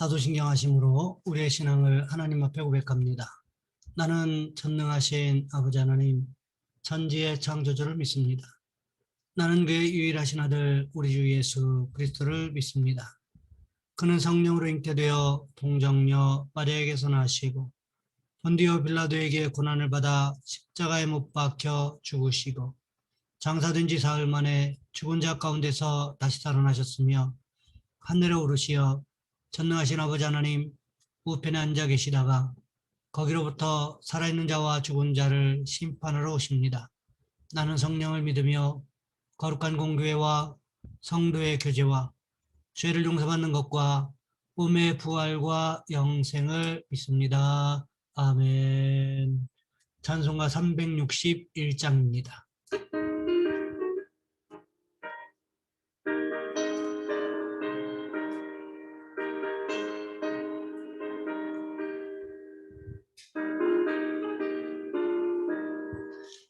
사도신경 하심으로 우리의 신앙을 하나님 앞에 고백합니다. 나는 전능하신 아버지 하나님, 천지의 창조주를 믿습니다. 나는 그의 유일하신 아들 우리 주 예수 그리스도를 믿습니다. 그는 성령으로 잉태되어 동정녀 마리아에게서 나시고 본디오 빌라도에게 고난을 받아 십자가에 못 박혀 죽으시고 장사된 지 사흘 만에 죽은 자 가운데서 다시 살아나셨으며 하늘에 오르시어 전능하신 아버지 하나님 우편에 앉아 계시다가 거기로부터 살아있는 자와 죽은 자를 심판하러 오십니다. 나는 성령을 믿으며 거룩한 공교회와 성도의 교제와 죄를 용서받는 것과 몸의 부활과 영생을 믿습니다. 아멘. 찬송가 361장입니다.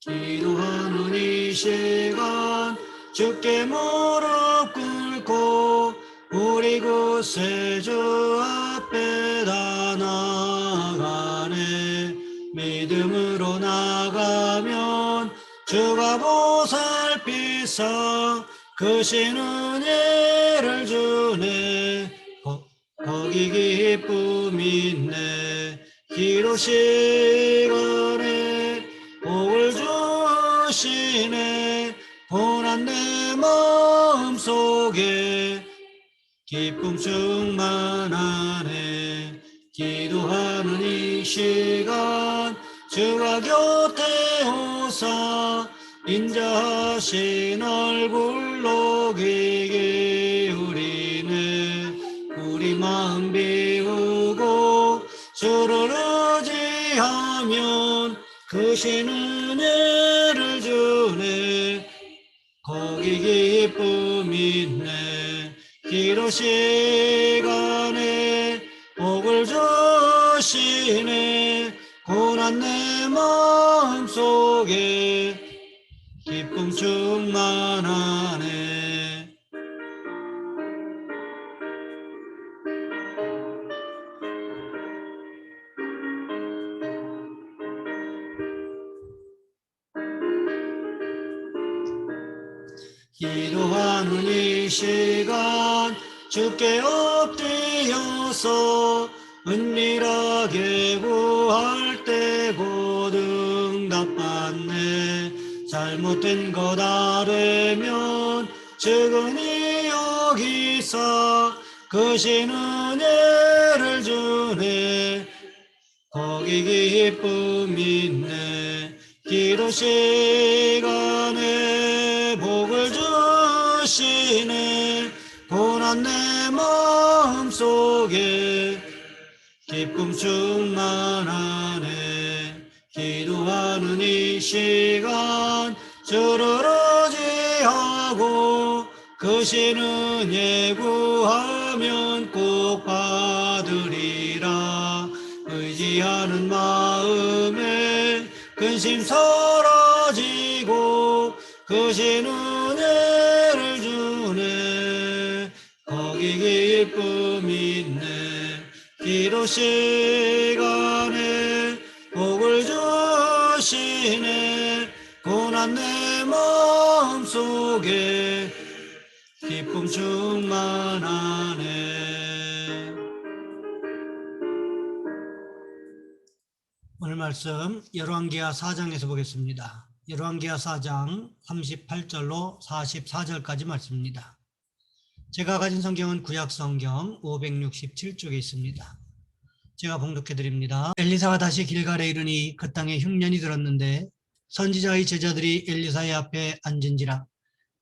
기도하는 이 시간 주께 무릎 꿇고 우리 구세주 앞에 다 나아가네. 믿음으로 나가면 주가 보살피사 크신 은혜를 주네. 거기 기쁨이 있네. 기도 시간에 복을 주시네. 고난 내 마음속에 기쁨 충만하네. 기도하는 이 시간 주가 곁에 오사 인자하신 얼굴로 귀 기울이네. 우리 마음 비우고 주를 의지하면 크신 은혜를 주네. 거기 기쁨이 있네. 기도 시간에 복을 주시네. 고난 내 마음속에 기쁨 충만하네. 기도하는 이 시간 주께 엎드려서 은밀하게 구할 때 곧 응답받네. 잘못된 것 아뢰면 측은히 여기사 크신 은혜를 주네. 거기 기쁨이 있네. 기도 시간에 복을 주시네. 고난 내 마음속에 기쁨 충만하네. 기도하는 이 시간 주를 의지하고 크신 은혜 구하면 꼭 받으리라. 의지하는 마음에 근심 사라지고 크신 은혜를 주네. 거기 기쁨이 있네. 기도 시간에 복을 주시네. 고난 내 마음속에 기쁨 충만하네. 오늘 말씀 열왕기하 4장에서 보겠습니다. 열왕기하 4장 38절로 44절까지 말씀입니다. 제가 가진 성경은 구약성경 567쪽에 있습니다. 제가 봉독해 드립니다. 엘리사가 다시 길갈에 이르니 그 땅에 흉년이 들었는데 선지자의 제자들이 엘리사의 앞에 앉은지라.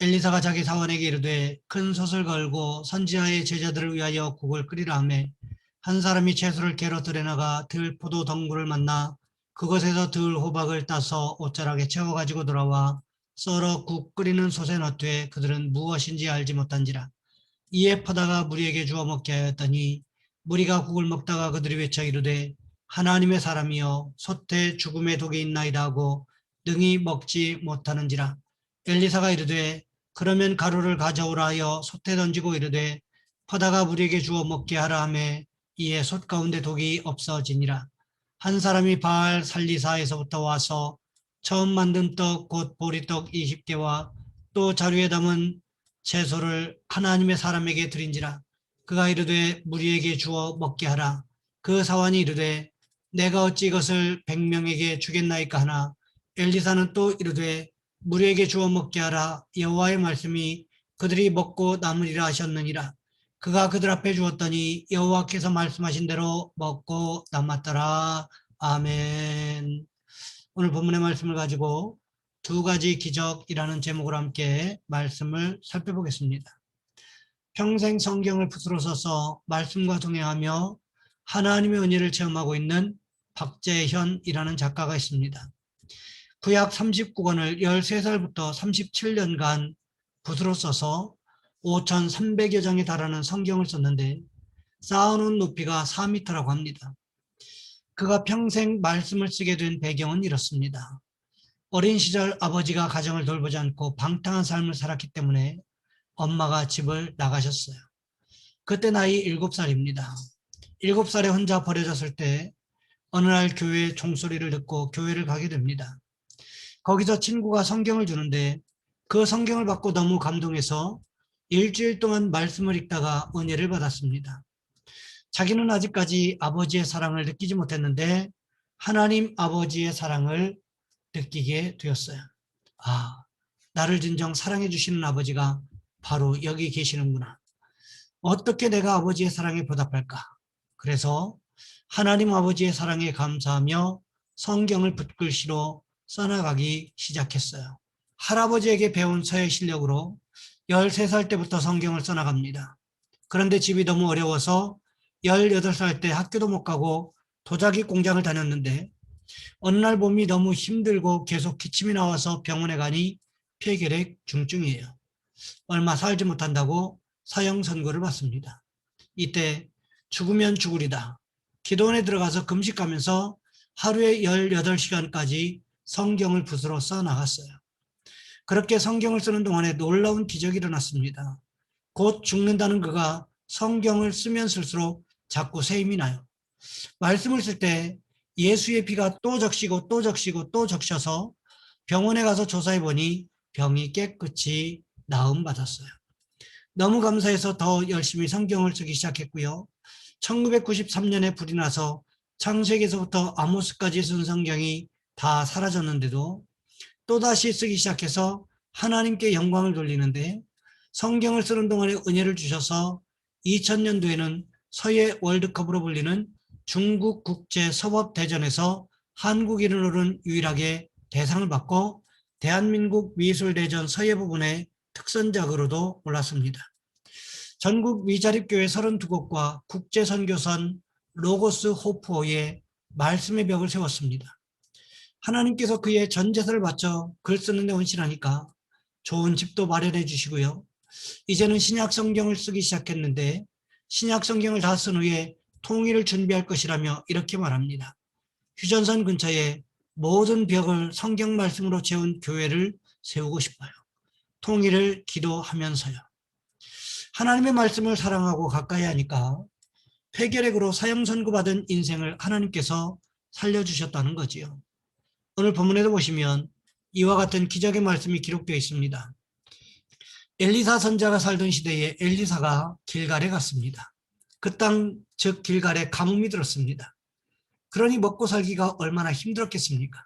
엘리사가 자기 사원에게 이르되 큰 솥을 걸고 선지자의 제자들을 위하여 국을 끓이라 하매 한 사람이 채소를 캐러 들에 나가 들 포도 덩굴을 만나 그것에서 들 호박을 따서 옷자락에 채워 가지고 돌아와 썰어 국 끓이는 솥에 넣되 그들은 무엇인지 알지 못한지라. 이에 퍼다가 무리에게 주어 먹게 하였더니 무리가 국을 먹다가 그들이 외쳐 이르되 하나님의 사람이여 솥에 죽음의 독이 있나이다 하고 능히 먹지 못하는지라. 엘리사가 이르되 그러면 가루를 가져오라 하여 솥에 던지고 이르되 퍼다가 무리에게 주어 먹게 하라 하매 이에 솥 가운데 독이 없어지니라. 한 사람이 바알 살리사에서부터 와서 처음 만든 떡 곧 보리떡 20개와 또 자루에 담은 채소를 하나님의 사람에게 드린지라. 그가 이르되 무리에게 주어 먹게 하라. 그 사환이 이르되 내가 어찌 이것을 100명에게 주겠나이까 하나 엘리사는 또 이르되 무리에게 주어 먹게 하라. 여호와의 말씀이 그들이 먹고 남으리라 하셨느니라. 그가 그들 앞에 주었더니 여호와께서 말씀하신 대로 먹고 남았더라. 아멘. 오늘 본문의 말씀을 가지고 두 가지 기적이라는 제목으로 함께 말씀을 살펴보겠습니다. 평생 성경을 붓으로 써서 말씀과 동행하며 하나님의 은혜를 체험하고 있는 박재현이라는 작가가 있습니다. 구약 39권을 13살부터 37년간 붓으로 써서 5,300여 장에 달하는 성경을 썼는데 쌓아놓은 높이가 4m라고 합니다. 그가 평생 말씀을 쓰게 된 배경은 이렇습니다. 어린 시절 아버지가 가정을 돌보지 않고 방탕한 삶을 살았기 때문에 엄마가 집을 나가셨어요. 그때 나이 7살입니다. 7살에 혼자 버려졌을 때 어느 날 교회 종소리를 듣고 교회를 가게 됩니다. 거기서 친구가 성경을 주는데 그 성경을 받고 너무 감동해서 일주일 동안 말씀을 읽다가 은혜를 받았습니다. 자기는 아직까지 아버지의 사랑을 느끼지 못했는데 하나님 아버지의 사랑을 느끼게 되었어요. 아, 나를 진정 사랑해 주시는 아버지가 바로 여기 계시는구나. 어떻게 내가 아버지의 사랑에 보답할까? 그래서 하나님 아버지의 사랑에 감사하며 성경을 붓글씨로 써나가기 시작했어요. 할아버지에게 배운 서예 실력으로 13살 때부터 성경을 써나갑니다. 그런데 집이 너무 어려워서 18살 때 학교도 못 가고 도자기 공장을 다녔는데 어느 날 몸이 너무 힘들고 계속 기침이 나와서 병원에 가니 폐결핵 중증이에요. 얼마 살지 못한다고 사형 선고를 받습니다. 이때 죽으면 죽으리다. 기도원에 들어가서 금식하면서 하루에 18시간까지 성경을 붓으로 써나갔어요. 그렇게 성경을 쓰는 동안에 놀라운 기적이 일어났습니다. 곧 죽는다는 그가 성경을 쓰면 쓸수록 자꾸 새 힘이 나요. 말씀을 쓸 때 예수의 피가 또 적시고 또 적시고 또 적셔서 병원에 가서 조사해 보니 병이 깨끗이 나음받았어요. 너무 감사해서 더 열심히 성경을 쓰기 시작했고요. 1993년에 불이 나서 창세기에서부터 아모스까지 쓴 성경이 다 사라졌는데도 또다시 쓰기 시작해서 하나님께 영광을 돌리는데 성경을 쓰는 동안에 은혜를 주셔서 2000년도에는 서예 월드컵으로 불리는 중국 국제 서법대전에서 한국인으로는 유일하게 대상을 받고 대한민국 미술대전 서예 부분의 특선작으로도 올랐습니다. 전국 미자립교회 32곳과 국제선교선 로고스 호프호에 말씀의 벽을 세웠습니다. 하나님께서 그의 전 재산을 바쳐 글 쓰는 데 헌신하니까 좋은 집도 마련해 주시고요. 이제는 신약 성경을 쓰기 시작했는데 신약 성경을 다 쓴 후에 통일을 준비할 것이라며 이렇게 말합니다. 휴전선 근처에 모든 벽을 성경 말씀으로 채운 교회를 세우고 싶어요. 통일을 기도하면서요. 하나님의 말씀을 사랑하고 가까이 하니까 폐결핵으로 사형 선고받은 인생을 하나님께서 살려주셨다는 거지요. 오늘 본문에도 보시면 이와 같은 기적의 말씀이 기록되어 있습니다. 엘리사 선지자가 살던 시대에 엘리사가 길갈에 갔습니다. 그 땅 즉 길갈에 가뭄이 들었습니다. 그러니 먹고 살기가 얼마나 힘들었겠습니까?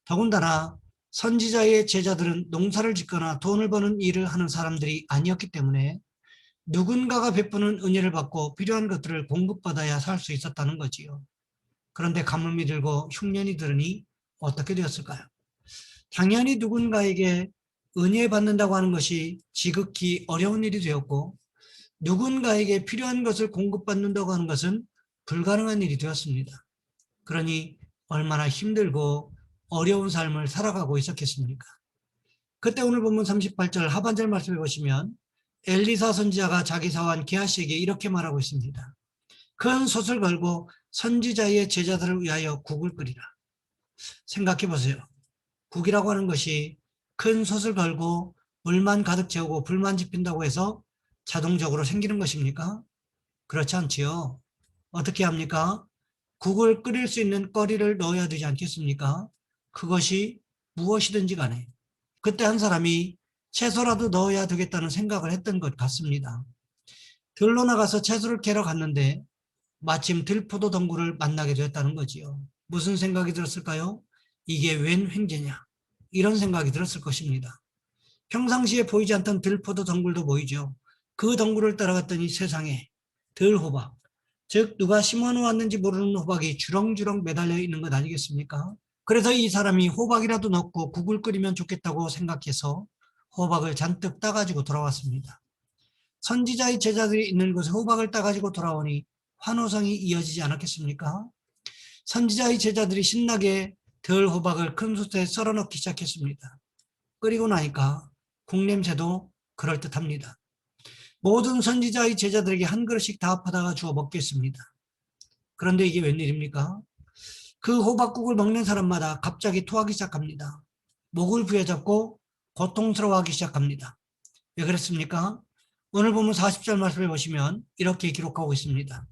더군다나 선지자의 제자들은 농사를 짓거나 돈을 버는 일을 하는 사람들이 아니었기 때문에 누군가가 베푸는 은혜를 받고 필요한 것들을 공급받아야 살 수 있었다는 거지요. 그런데 가뭄이 들고 흉년이 들으니 어떻게 되었을까요? 당연히 누군가에게 은혜 받는다고 하는 것이 지극히 어려운 일이 되었고 누군가에게 필요한 것을 공급받는다고 하는 것은 불가능한 일이 되었습니다. 그러니 얼마나 힘들고 어려운 삶을 살아가고 있었겠습니까? 그때 오늘 본문 38절 하반절 말씀해 보시면 엘리사 선지자가 자기 사환 게하시에게 이렇게 말하고 있습니다. 큰 솥을 걸고 선지자의 제자들을 위하여 국을 끓이라. 생각해 보세요. 국이라고 하는 것이 큰 솥을 걸고 물만 가득 채우고 불만 지핀다고 해서 자동적으로 생기는 것입니까? 그렇지 않지요. 어떻게 합니까? 국을 끓일 수 있는 거리를 넣어야 되지 않겠습니까? 그것이 무엇이든지 간에 그때 한 사람이 채소라도 넣어야 되겠다는 생각을 했던 것 같습니다. 들로 나가서 채소를 캐러 갔는데 마침 들포도 덩굴을 만나게 되었다는 거지요. 무슨 생각이 들었을까요? 이게 웬 횡재냐? 이런 생각이 들었을 것입니다. 평상시에 보이지 않던 들포도 덩굴도 보이죠. 그 덩굴을 따라갔더니 세상에 들호박, 즉 누가 심어놓았는지 모르는 호박이 주렁주렁 매달려 있는 것 아니겠습니까? 그래서 이 사람이 호박이라도 넣고 국을 끓이면 좋겠다고 생각해서 호박을 잔뜩 따가지고 돌아왔습니다. 선지자의 제자들이 있는 곳에 호박을 따가지고 돌아오니 환호성이 이어지지 않았겠습니까? 선지자의 제자들이 신나게 덜 호박을 큰 솥에 썰어 넣기 시작했습니다. 끓이고 나니까 국 냄새도 그럴듯합니다. 모든 선지자의 제자들에게 한 그릇씩 다 퍼다가 주어 먹겠습니다. 그런데 이게 웬일입니까? 그 호박국을 먹는 사람마다 갑자기 토하기 시작합니다. 목을 부여잡고 고통스러워하기 시작합니다. 왜 그랬습니까? 오늘 보면 40절 말씀을 보시면 이렇게 기록하고 있습니다.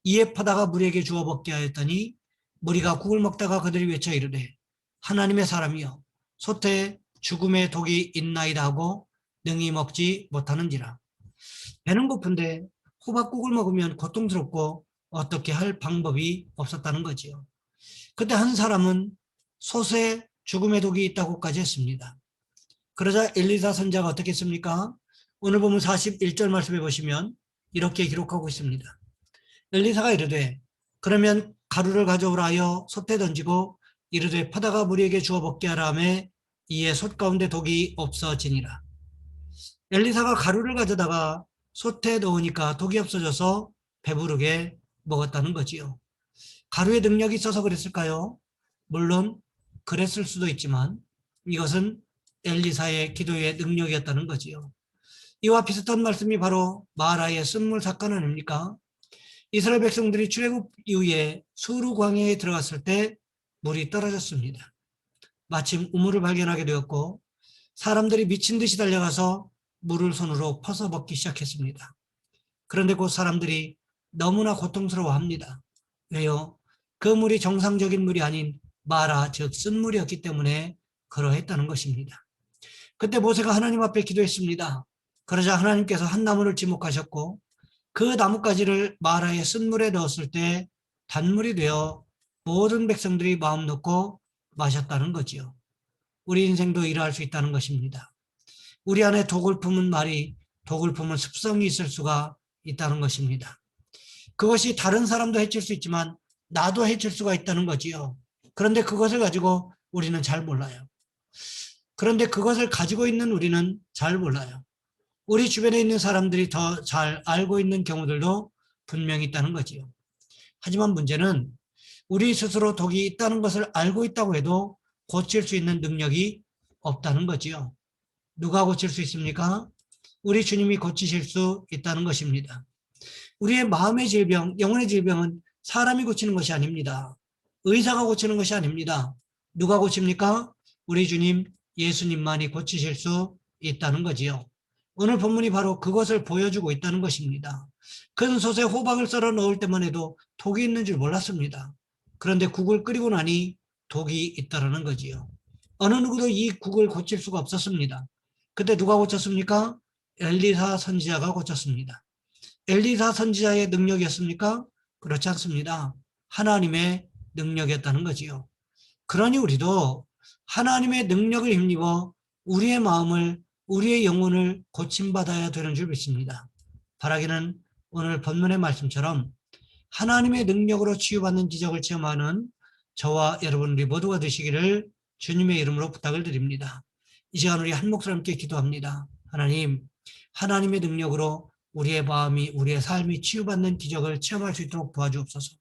이에 퍼다가 무리에게 주어 먹게 하였더니 무리가 국을 먹다가 그들이 외쳐 이르되 하나님의 사람이여 솥에 죽음의 독이 있나이다 하고 능히 먹지 못하는지라. 배는 고픈데 호박국을 먹으면 고통스럽고 어떻게 할 방법이 없었다는 거지요. 그때 한 사람은 솥에 죽음의 독이 있다고까지 했습니다. 그러자 엘리사 선지자가 어떻게 했습니까? 오늘 보면 41절 말씀해 보시면 이렇게 기록하고 있습니다. 엘리사가 이르되 그러면 가루를 가져오라 하여 솥에 던지고 이르되 퍼다가 무리에게 주어 먹게 하라 하며 이에 솥 가운데 독이 없어지니라. 엘리사가 가루를 가져다가 솥에 넣으니까 독이 없어져서 배부르게 먹었다는 거지요. 가루의 능력이 있어서 그랬을까요? 물론 그랬을 수도 있지만 이것은 엘리사의 기도의 능력이었다는 거지요. 이와 비슷한 말씀이 바로 마라의 쓴물 사건 아닙니까? 이스라엘 백성들이 출애굽 이후에 수르 광야에 들어갔을 때 물이 떨어졌습니다. 마침 우물을 발견하게 되었고 사람들이 미친 듯이 달려가서 물을 손으로 퍼서 먹기 시작했습니다. 그런데 그 사람들이 너무나 고통스러워합니다. 왜요? 그 물이 정상적인 물이 아닌 마라, 즉 쓴물이었기 때문에 그러했다는 것입니다. 그때 모세가 하나님 앞에 기도했습니다. 그러자 하나님께서 한 나무를 지목하셨고 그 나뭇가지를 마라의 쓴물에 넣었을 때 단물이 되어 모든 백성들이 마음 놓고 마셨다는 거지요. 우리 인생도 이러할 수 있다는 것입니다. 우리 안에 독을 품은 말이 독을 품은 습성이 있을 수가 있다는 것입니다. 그것이 다른 사람도 해칠 수 있지만 나도 해칠 수가 있다는 거지요. 그런데 그것을 가지고 우리는 잘 몰라요. 그런데 그것을 가지고 있는 우리는 잘 몰라요. 우리 주변에 있는 사람들이 더 잘 알고 있는 경우들도 분명히 있다는 거지요. 하지만 문제는 우리 스스로 독이 있다는 것을 알고 있다고 해도 고칠 수 있는 능력이 없다는 거지요. 누가 고칠 수 있습니까? 우리 주님이 고치실 수 있다는 것입니다. 우리의 마음의 질병, 영혼의 질병은 사람이 고치는 것이 아닙니다. 의사가 고치는 것이 아닙니다. 누가 고칩니까? 우리 주님 예수님만이 고치실 수 있다는 거지요. 오늘 본문이 바로 그것을 보여주고 있다는 것입니다. 큰 솥에 호박을 썰어 넣을 때만 해도 독이 있는 줄 몰랐습니다. 그런데 국을 끓이고 나니 독이 있다라는 거지요. 어느 누구도 이 국을 고칠 수가 없었습니다. 그때 누가 고쳤습니까? 엘리사 선지자가 고쳤습니다. 엘리사 선지자의 능력이었습니까? 그렇지 않습니다. 하나님의 능력이었다는 거지요. 그러니 우리도 하나님의 능력을 힘입어 우리의 마음을, 우리의 영혼을 고침받아야 되는 줄 믿습니다. 바라기는 오늘 본문의 말씀처럼 하나님의 능력으로 치유받는 기적을 체험하는 저와 여러분 우리 모두가 되시기를 주님의 이름으로 부탁을 드립니다. 이 시간 우리 한 목소리 함께 기도합니다. 하나님, 하나님의 능력으로 우리의 마음이, 우리의 삶이 치유받는 기적을 체험할 수 있도록 도와주옵소서.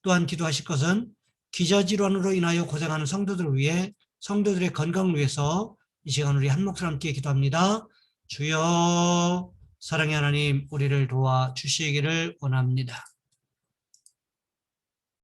또한 기도하실 것은 기저질환으로 인하여 고생하는 성도들을 위해, 성도들의 건강을 위해서 이 시간 우리 한 목소리 함께 기도합니다. 주여, 사랑의 하나님, 우리를 도와주시기를 원합니다.